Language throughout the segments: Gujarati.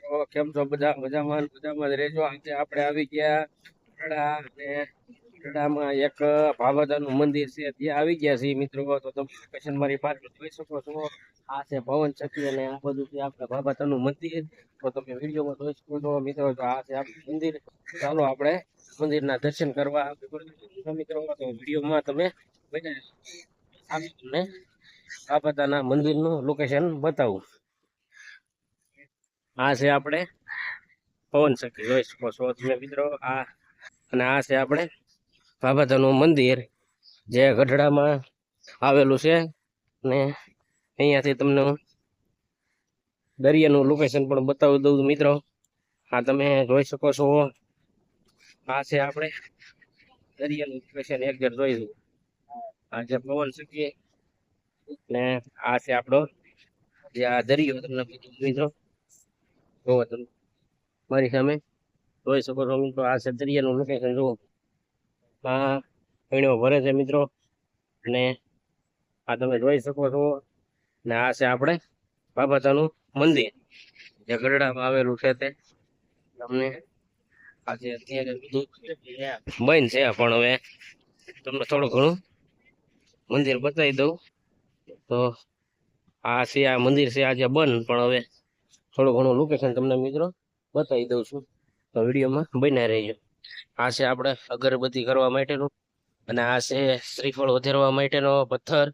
મિત્રો કેમ છો બધા મજામાં જ રહેજો. આજે આપણે આવી ગયા ગઢડા અને ગઢડામાં એક ભાવદાનું મંદિર છે ત્યાં આવી ગયા છીએ મિત્રો. તો તમે લોકેશન મારી પાછળ જોઈ શકો છો. આ છે પવન ચક્કી અને આ બધું છે આપણે ભાવદાનું મંદિર. તો તમે વિડીયોમાં જોઈ શકો છો મિત્રો. તો આ છે આપણું મંદિર. ચાલો આપણે મંદિરના દર્શન કરવા મિત્રો. તો વિડીયોમાં તમે તમને ભાવદાના મંદિરનું લોકેશન બતાવું. આ છે આપણે પવન ચક્કી જોઈ શકો છો તમે મિત્રો. આ અને આ છે આપણે ભાભાધાનું મંદિર જે ગઢડામાં આવેલું છે. ને અહીંયાથી તમને હું દરિયાનું લોકેશન પણ બતાવી દઉં મિત્રો. આ તમે જોઈ શકો છો. આ છે આપણે દરિયાનું લોકેશન એક જર જોઈ દઉં. આ છે પવન ચક્કી ને આ છે આપણો જે આ દરિયો તમને મિત્રો જોવો તમે મારી સામે જોઈ શકો છો મિત્રો. આ છે દરિયાનું લોકેશન જુઓ. આ પીણો ભરે છે મિત્રો. અને આ તમે જોઈ શકો છો. ને આ છે આપણે બાબાતાનું મંદિર જે ગઢડામાં આવેલું છે. તે તમને આજે અત્યારે બધું બંધ છે પણ હવે તમને થોડું ઘણું મંદિર બતાવી દઉં. તો આ છે આ મંદિર છે આજે બંધ, પણ હવે થોડું ઘણું લોકેશન તમને મિત્રો બતાવી દઉં છું. તો વિડીયોમાં બન્યા રહેજો. આ છે આપણે અગરબત્તી કરવા માટેનું અને આ છે શ્રીફળ વધારવા માટેનો પથ્થર.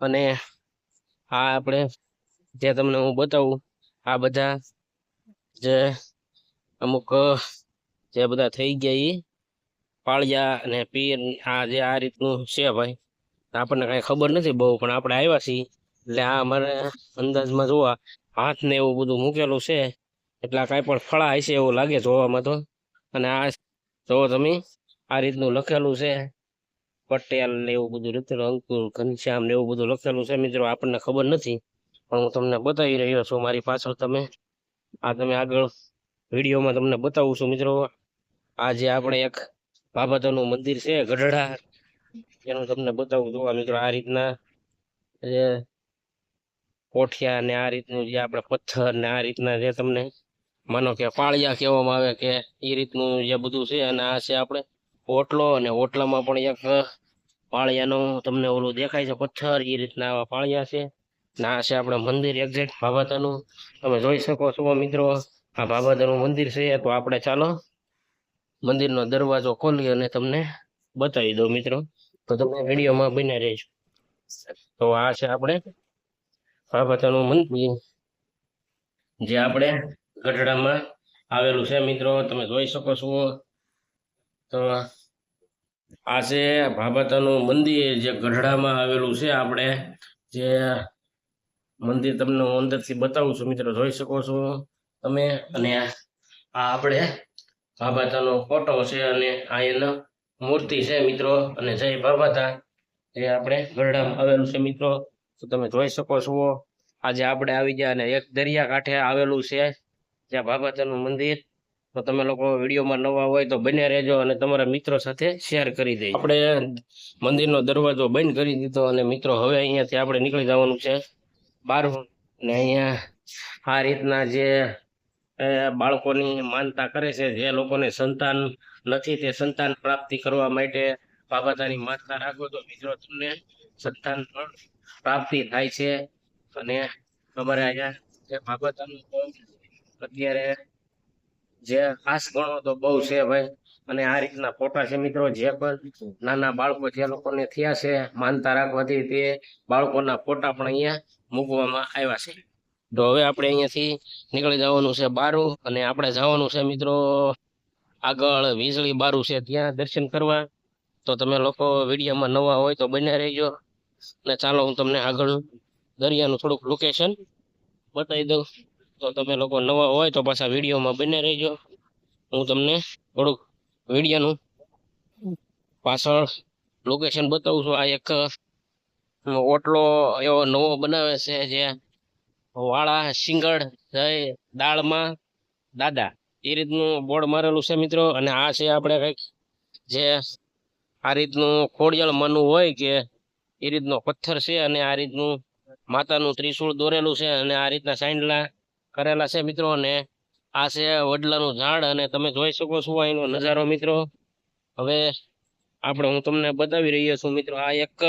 અને આ આપણે જે તમને હું બતાવું આ બધા જે અમુક જે બધા થઈ ગયા એ પાળિયા અને પીર આ જે આ રીતનું છે ભાઈ. આપણને કાંઈ ખબર નથી બહુ, પણ આપણે આવ્યા છીએ એટલે આ અમારે અંદાજમાં જોવા હાથ ને એવું બધું મૂકેલું છે. એટલે કાંઈ પણ ફળા હશે એવું લાગે જોવામાં તો. અને આ જોવો તમે આ રીતનું લખેલું છે પટેલ ને એવું બધું લખેલું, અંકુર ઘનશ્યામ ને એવું બધું લખેલું છે મિત્રો. આપણને ખબર નથી પણ હું તમને બતાવી રહ્યો છું મારી પાછળ. તમે આગળ વિડીયોમાં તમને બતાવું છું મિત્રો. આ જે આપણે એક બાબાતાનું મંદિર છે ગઢડા એનું તમને બતાવું જોવા મિત્રો. આ રીતના જે કોઠિયા ને આ રીતનું જે આપણે પથ્થર ને આ રીતના જે તમને માનો કે પાળિયા કહેવામાં આવે કે એ રીતનું જે બધું છે. અને આ છે આપણે ઓટલો, અને ઓટલામાં પણ એક પાળિયાનું તમને ઓલું દેખાય છે પથ્થર, એ રીતના આવા પાળિયા છે. ને આ છે આપણે મંદિર એક્ઝેક્ટ ભાભાતાનું તમે જોઈ શકો છો મિત્રો. આ ભાભાતાનું મંદિર છે. તો આપણે ચાલો મંદિરનો દરવાજો ખોલી અને તમને બતાવી દઉં મિત્રો. તો તમે વિડીયોમાં બન્યા રહેજો. તો આ છે આપણે ભાભાતાનું મંદિર જે આપણે ગઢડામાં આવેલું છે મિત્રો. તમે જોઈ શકો છો. તો આ છે ભાભાતાનું મંદિર જે ગઢડામાં આવેલું છે. આપણે જે મંદિર તમને હું અંદરથી બતાવું છું મિત્રો. જોઈ શકો છો તમે. અને આ આપણે ભાભાતાનો ફોટો છે અને આ એનો મૂર્તિ છે મિત્રો. અને જય ભાભાતા જે આપણે ગઢડામાં આવેલું છે મિત્રો. તો તમે જોઈ શકો છો. આજે આપણે આવી ગયા અને એક દરિયા કાંઠે આવેલું છે જ્યાં ભાભાતાનું મંદિર. તો તમે લોકો વિડીયોમાં નવા હોય તો બન્યા રહેજો અને તમારા મિત્રો સાથે શેર કરી દેજો. આપણે મંદિરનો દરવાજો બંધ કરી દીધો અને મિત્રો હવે અહીંયાથી આપણે નીકળી જવાનું છે બહાર. ને અહીંયા આ રીતના જે બાળકોની માનતા કરે છે, જે લોકોને સંતાન નથી તે સંતાન પ્રાપ્તિ કરવા માટે બાબાતાની માનતા રાખો તો મિત્રો તમને સંતાન પણ પ્રાપ્તિ થાય છે. અને અમારે અહીંયા જે બાબાતાનું અત્યારે જે ખાસ ગણો તો બહુ છે ભાઈ. અને આ રીતના ફોટા છે મિત્રો. જે પણ નાના બાળકો જે લોકોને થયા છે માનતા રાખવાથી તે બાળકોના ફોટા પણ અહીંયા મૂકવામાં આવ્યા છે. તો હવે આપણે અહીંયાથી નીકળી જવાનું છે બારું. અને આપણે જવાનું છે મિત્રો આગળ વીજળી બારું છે ત્યાં દર્શન કરવા. તો તમે લોકો વિડીયોમાં નવા હોય તો બન્યા રહેજો. અને ચાલો હું તમને આગળ દરિયાનું થોડુંક લોકેશન બતાવી દઉં. તો તમે લોકો નવા હોય તો પાછા વિડીયોમાં બન્યા રહેજો. હું તમને થોડુંક વિડીયોનું પાછળ લોકેશન બતાવું છું. આ એક ઓટલો એવો નવો બનાવે છે જે વાળા સિંગડ જય દાળમાં દાદા એ રીતનું બોર્ડ મારેલું છે મિત્રો. અને આ છે આપણે કંઈક જે આ રીતનું ખોડિયાળ માનું હોય કે એ રીતનો પથ્થર છે. અને આ રીતનું માતાનું ત્રિશૂળ દોરેલું છે અને આ રીતના સાંડલા કરેલા છે મિત્રો. અને આ છે વડલાનું ઝાડ અને તમે જોઈ શકો છો અહીંનો નજારો મિત્રો. હવે હું તમને બતાવી રહ્યો છું મિત્રો. આ એક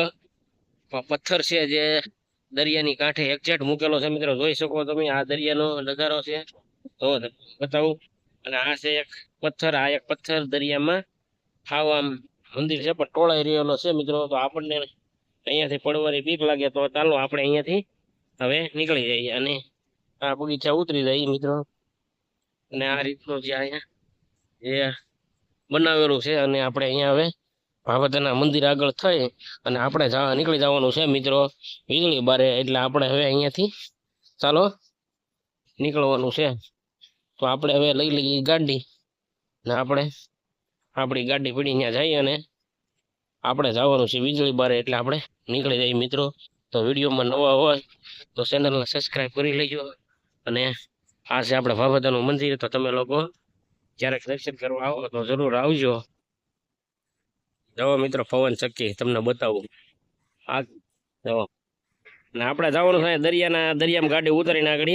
પથ્થર છે જે દરિયાની કાંઠે એક્ઝેક્ટ મૂકેલો છે મિત્રો. જોઈ શકો તમે આ દરિયાનો નજારો છે તો બતાવું. અને આ છે એક પથ્થર. આ એક પથ્થર દરિયામાં હાવ આમ મંદિર છે પણ ટોળાઈ રહેલો છે મિત્રો. તો આપણને અહીંયાથી પડવાની બીક લાગે તો ચાલો આપણે અહીંયાથી હવે નીકળી જઈએ અને આ બગીચા ઉતરી જાય મિત્રો. અને આ રીતનું જે અહીંયા જે બનાવેલું છે અને આપણે અહીંયા હવે ભાવતના મંદિર આગળ થઈ અને આપણે નીકળી જવાનું છે મિત્રો વીજળી બારે. એટલે આપણે હવે અહીંયાથી ચાલો નીકળવાનું છે. તો આપણે હવે લઈ લઈએ ગાડી ને આપણે આપણી ગાડી પડી ત્યાં જઈએ અને આપણે જવાનું છે વીજળી બારે. એટલે આપણે નીકળી જઈએ મિત્રો. તો વિડીયોમાં નવા હોય તો ચેનલને સબસ્ક્રાઈબ કરી લેજો. અને આ છે આપણે ભાવતનું મંદિર. તો તમે લોકો ક્યારેક દર્શન કરવા આવો તો જરૂર આવજો. જવો મિત્રો પવન ચક્કી તમને બતાવું. આ જવો. અને આપણે જવાનું થાય દરિયામાં ગાડી ઉતારીને આગળ